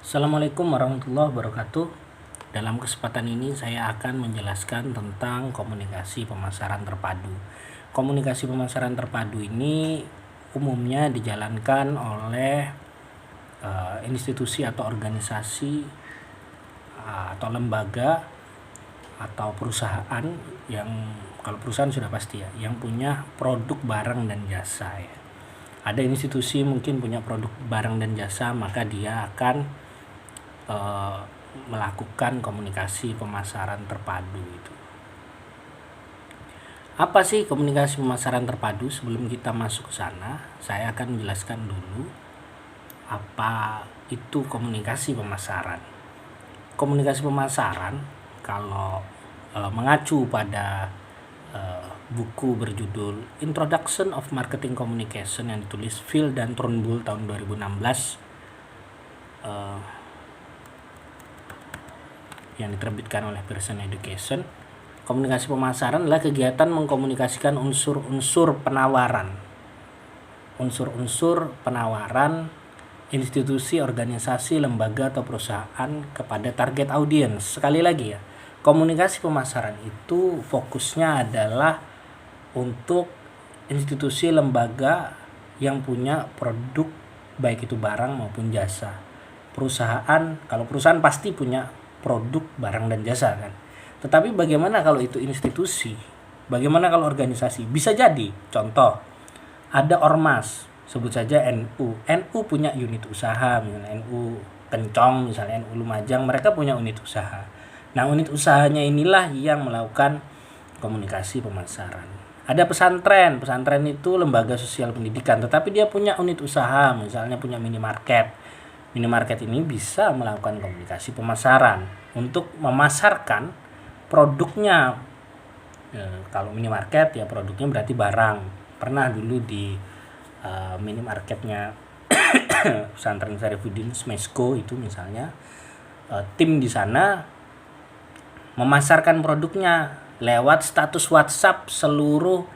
Assalamualaikum warahmatullahi wabarakatuh. Dalam kesempatan ini saya akan menjelaskan tentang komunikasi pemasaran terpadu. Komunikasi pemasaran terpadu ini umumnya dijalankan oleh institusi atau organisasi atau lembaga atau perusahaan yang, kalau perusahaan sudah pasti ya, yang punya produk barang dan jasa ya. Ada institusi mungkin punya produk barang dan jasa, maka dia akan melakukan komunikasi pemasaran terpadu itu. Apa sih komunikasi pemasaran terpadu? Sebelum kita masuk ke sana, saya akan menjelaskan dulu apa itu komunikasi pemasaran. Komunikasi pemasaran kalau mengacu pada buku berjudul Introduction of Marketing Communication yang ditulis Phil dan Turnbull tahun 2016, yang diterbitkan oleh Pearson Education. Komunikasi pemasaran adalah kegiatan mengkomunikasikan unsur-unsur penawaran institusi, organisasi, lembaga atau perusahaan kepada target audiens. Sekali lagi ya, komunikasi pemasaran itu fokusnya adalah untuk institusi, lembaga yang punya produk, baik itu barang maupun jasa. Perusahaan, kalau perusahaan pasti punya produk, barang, dan jasa kan. Tetapi bagaimana kalau itu institusi? Bagaimana kalau organisasi? Bisa jadi, contoh, ada ormas, sebut saja NU. NU punya unit usaha, misalnya NU Kencong, misalnya NU Lumajang, mereka punya unit usaha. Nah, unit usahanya inilah yang melakukan komunikasi pemasaran. Ada pesantren itu lembaga sosial pendidikan, tetapi dia punya unit usaha, misalnya punya minimarket. Minimarket ini bisa melakukan komunikasi pemasaran untuk memasarkan produknya. Kalau minimarket ya produknya berarti barang. Pernah dulu di minimarketnya pesantren Syarifuddin Smesko itu misalnya, tim di sana memasarkan produknya lewat status WhatsApp seluruh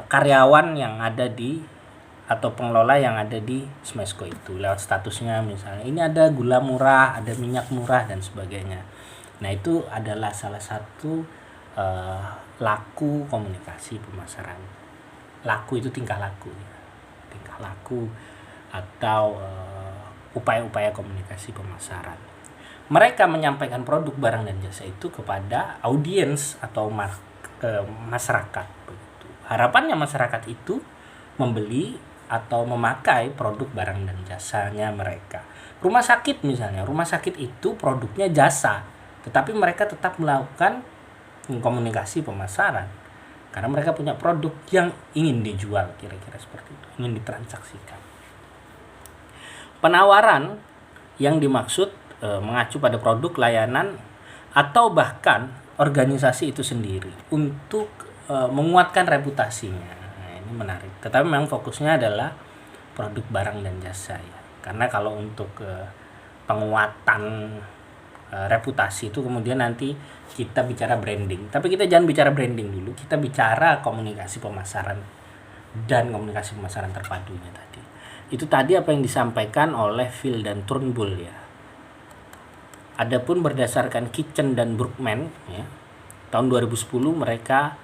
karyawan yang ada di atau pengelola yang ada di Smesko itu. Lewat statusnya misalnya ini ada gula murah, ada minyak murah, dan sebagainya. Nah, itu adalah salah satu laku komunikasi pemasaran. Laku itu tingkah laku atau upaya-upaya komunikasi pemasaran. Mereka menyampaikan produk, barang, dan jasa itu kepada audiens atau masyarakat begitu. Harapannya masyarakat itu membeli atau memakai produk, barang, dan jasanya mereka. Rumah sakit misalnya, rumah sakit itu produknya jasa, tetapi mereka tetap melakukan komunikasi pemasaran karena mereka punya produk yang ingin dijual, kira-kira seperti itu, ingin ditransaksikan. Penawaran yang dimaksud mengacu pada produk, layanan, atau bahkan organisasi itu sendiri untuk menguatkan reputasinya. Ini menarik, tetapi memang fokusnya adalah produk, barang, dan jasa ya. Karena kalau untuk penguatan reputasi itu kemudian nanti kita bicara branding. Tapi kita jangan bicara branding dulu, kita bicara komunikasi pemasaran dan komunikasi pemasaran terpadunya tadi. Itu tadi apa yang disampaikan oleh Phil dan Turnbull ya. Adapun berdasarkan Kitchen dan Brookman ya, tahun 2010 mereka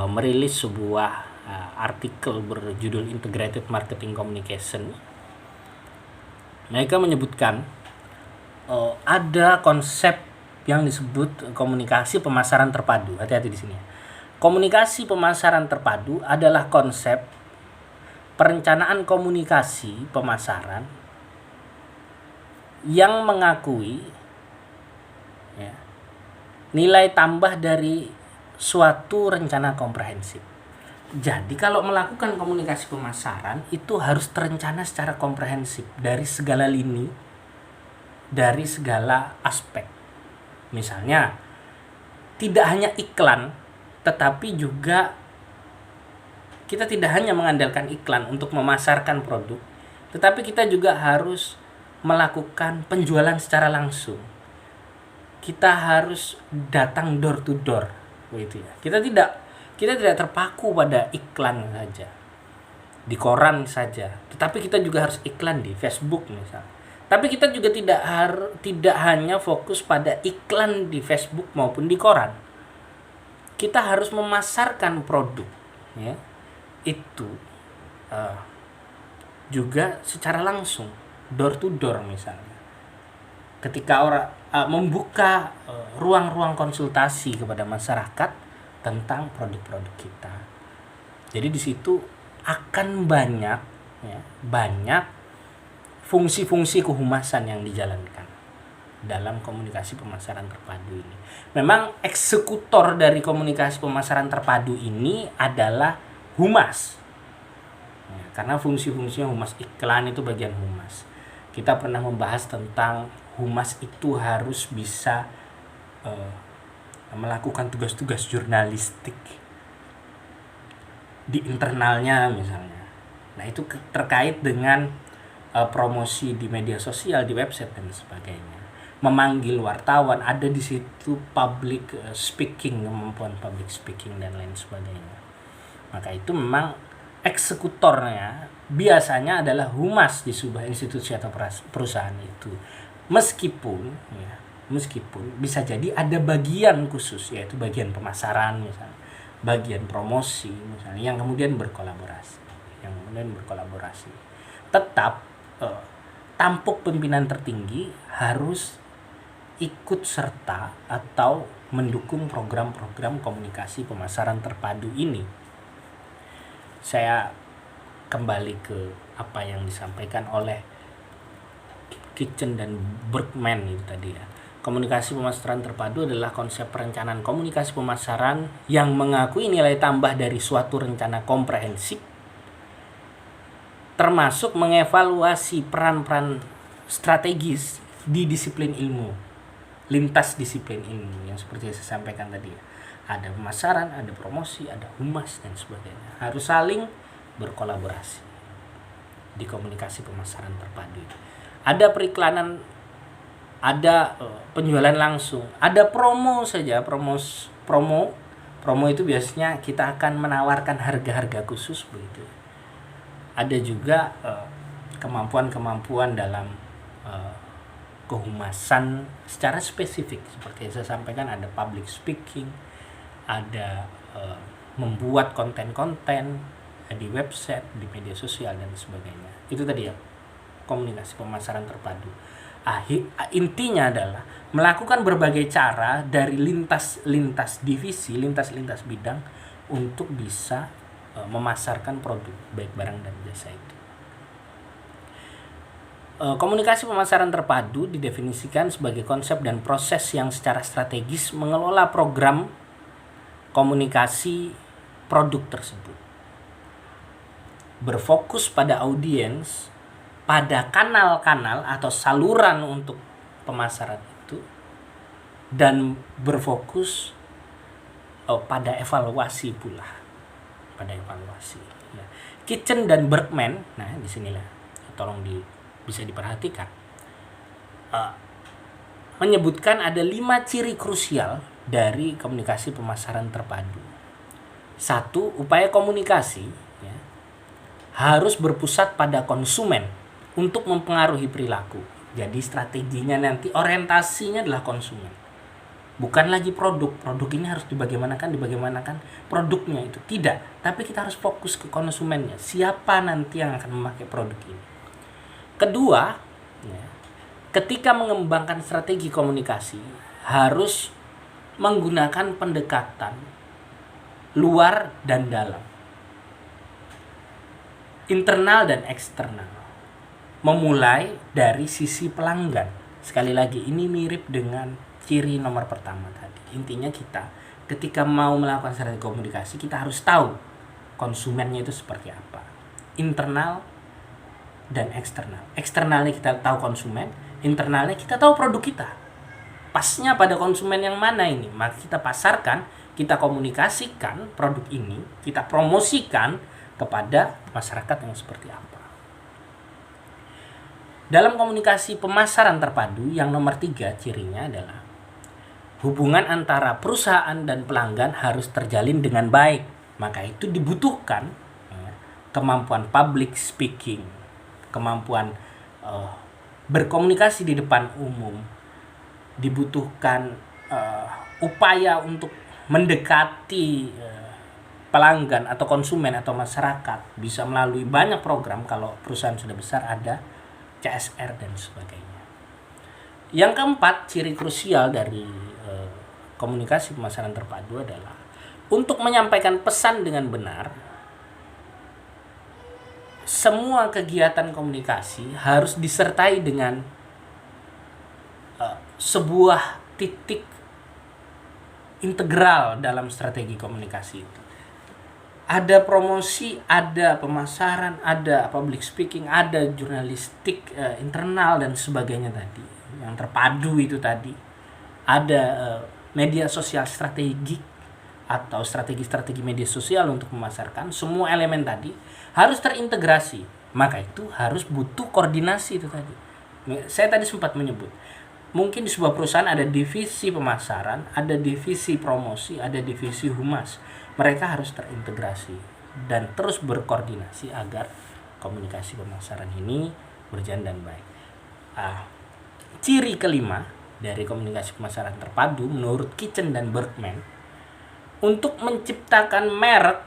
merilis sebuah artikel berjudul Integrated Marketing Communication. Mereka menyebutkan ada konsep yang disebut komunikasi pemasaran terpadu. Hati-hati di sini. Komunikasi pemasaran terpadu adalah konsep perencanaan komunikasi pemasaran yang mengakui ya, nilai tambah dari suatu rencana komprehensif. Jadi kalau melakukan komunikasi pemasaran itu harus terencana secara komprehensif dari segala lini, dari segala aspek. Misalnya tidak hanya iklan, tetapi juga kita tidak hanya mengandalkan iklan untuk memasarkan produk, tetapi kita juga harus melakukan penjualan secara langsung. Kita harus datang door to door, begitu ya. Kita tidak terpaku pada iklan saja, di koran saja, tetapi kita juga harus iklan di Facebook misalnya. Tapi kita juga tidak hanya fokus pada iklan di Facebook maupun di koran. Kita harus memasarkan produk, ya, itu juga secara langsung, door to door misalnya. Ketika orang membuka ruang-ruang konsultasi kepada masyarakat tentang produk-produk kita. Jadi di situ akan banyak fungsi-fungsi kehumasan yang dijalankan dalam komunikasi pemasaran terpadu ini. Memang eksekutor dari komunikasi pemasaran terpadu ini adalah humas. Ya, karena fungsi-fungsinya humas, iklan itu bagian humas. Kita pernah membahas tentang humas itu harus bisa melakukan tugas-tugas jurnalistik di internalnya misalnya. Nah, itu terkait dengan promosi di media sosial, di website dan sebagainya. Memanggil wartawan, ada di situ public speaking, kemampuan public speaking dan lain sebagainya. Maka itu memang eksekutornya biasanya adalah humas di sebuah institusi atau perusahaan itu. Meskipun bisa jadi ada bagian khusus, yaitu bagian pemasaran misalnya, bagian promosi misalnya, yang kemudian berkolaborasi. Tetap tampuk pimpinan tertinggi harus ikut serta atau mendukung program-program komunikasi pemasaran terpadu ini. Saya kembali ke apa yang disampaikan oleh Kitchen dan Berkman itu tadi ya. Komunikasi pemasaran terpadu adalah konsep perencanaan komunikasi pemasaran yang mengakui nilai tambah dari suatu rencana komprehensif, termasuk mengevaluasi peran-peran strategis di disiplin ilmu, lintas disiplin ilmu yang seperti yang saya sampaikan tadi ya. Ada pemasaran, ada promosi, ada humas dan sebagainya. Harus saling berkolaborasi di komunikasi pemasaran terpadu. Ada periklanan, ada penjualan langsung, ada promo saja. Promo itu biasanya kita akan menawarkan harga-harga khusus begitu. Ada juga kemampuan dalam kehumasan secara spesifik seperti yang saya sampaikan, ada public speaking, ada membuat konten-konten di website, di media sosial dan sebagainya. Itu tadi ya, komunikasi pemasaran terpadu. Intinya adalah melakukan berbagai cara dari lintas divisi, lintas bidang untuk bisa memasarkan produk baik barang dan jasa itu. Komunikasi pemasaran terpadu didefinisikan sebagai konsep dan proses yang secara strategis mengelola program komunikasi produk tersebut, berfokus pada audiens, pada kanal-kanal atau saluran untuk pemasaran itu, dan berfokus pada evaluasi pula, ya. Kitchen dan Berkman, nah disinilah tolong bisa diperhatikan, menyebutkan ada 5 ciri krusial dari komunikasi pemasaran terpadu. 1, upaya komunikasi ya, harus berpusat pada konsumen untuk mempengaruhi perilaku. Jadi strateginya nanti orientasinya adalah konsumen, bukan lagi produk ini harus dibagaimanakan produknya itu, tidak, tapi kita harus fokus ke konsumennya, siapa nanti yang akan memakai produk ini. Kedua ya, ketika mengembangkan strategi komunikasi harus menggunakan pendekatan luar dan dalam, internal dan eksternal, memulai dari sisi pelanggan. Sekali lagi ini mirip dengan ciri nomor pertama tadi. Intinya kita ketika mau melakukan strategi komunikasi, kita harus tahu konsumennya itu seperti apa, internal dan eksternal. Eksternalnya kita tahu konsumen, internalnya kita tahu produk kita pasnya pada konsumen yang mana ini, maka kita pasarkan, kita komunikasikan produk ini, kita promosikan kepada masyarakat yang seperti apa. Dalam komunikasi pemasaran terpadu, yang nomor 3 cirinya adalah hubungan antara perusahaan dan pelanggan harus terjalin dengan baik. Maka itu dibutuhkan kemampuan public speaking, kemampuan berkomunikasi di depan umum, dibutuhkan upaya untuk mendekati pelanggan atau konsumen atau masyarakat bisa melalui banyak program. Kalau perusahaan sudah besar ada CSR dan sebagainya. Yang keempat, ciri krusial dari komunikasi pemasaran terpadu adalah untuk menyampaikan pesan dengan benar. Semua kegiatan komunikasi harus disertai dengan sebuah titik integral dalam strategi komunikasi itu. Ada promosi, ada pemasaran, ada public speaking, ada jurnalistik internal dan sebagainya tadi. Yang terpadu itu tadi. Ada media sosial strategik atau strategi-strategi media sosial untuk memasarkan. Semua elemen tadi harus terintegrasi. Maka itu harus butuh koordinasi itu tadi. Saya tadi sempat menyebut. Mungkin di sebuah perusahaan ada divisi pemasaran, ada divisi promosi, ada divisi humas. Mereka harus terintegrasi dan terus berkoordinasi agar komunikasi pemasaran ini berjalan dan baik. Ciri kelima dari komunikasi pemasaran terpadu menurut Kitchen dan Berkman, untuk menciptakan merek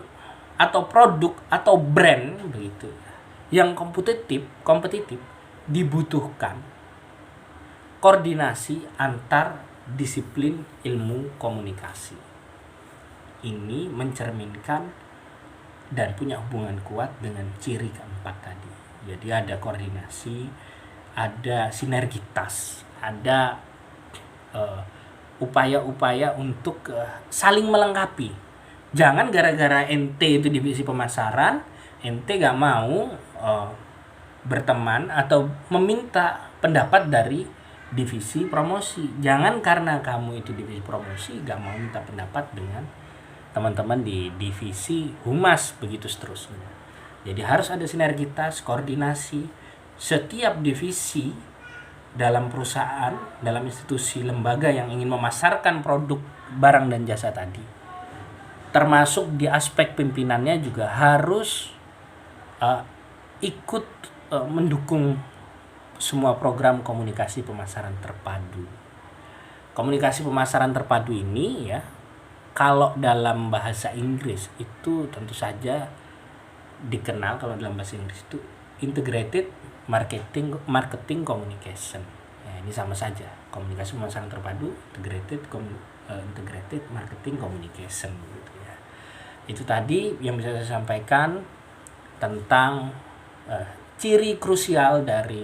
atau produk atau brand begitu yang kompetitif dibutuhkan koordinasi antar disiplin ilmu komunikasi. Ini mencerminkan dan punya hubungan kuat dengan ciri keempat tadi. Jadi ada koordinasi, ada sinergitas, ada upaya-upaya untuk saling melengkapi. Jangan gara-gara ente itu divisi pemasaran, ente gak mau berteman atau meminta pendapat dari divisi promosi. Jangan karena kamu itu divisi promosi gak mau minta pendapat dengan teman-teman di divisi humas, begitu seterusnya. Jadi harus ada sinergitas, koordinasi. Setiap divisi dalam perusahaan, dalam institusi lembaga yang ingin memasarkan produk, barang dan jasa tadi, termasuk di aspek pimpinannya juga harus ikut mendukung semua program komunikasi pemasaran terpadu. Komunikasi pemasaran terpadu ini ya, kalau dalam bahasa Inggris itu tentu saja dikenal, kalau dalam bahasa Inggris itu integrated marketing communication. Ya, ini sama saja, komunikasi pemasaran terpadu, integrated marketing communication gitu ya. Itu tadi yang bisa saya sampaikan tentang ciri krusial dari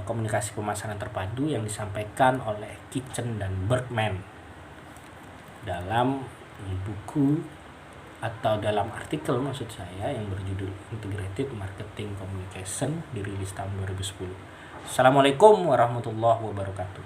komunikasi pemasaran terpadu yang disampaikan oleh Kitchen dan Berkman dalam buku atau dalam artikel maksud saya yang berjudul Integrated Marketing Communication, dirilis tahun 2010. Assalamualaikum warahmatullahi wabarakatuh.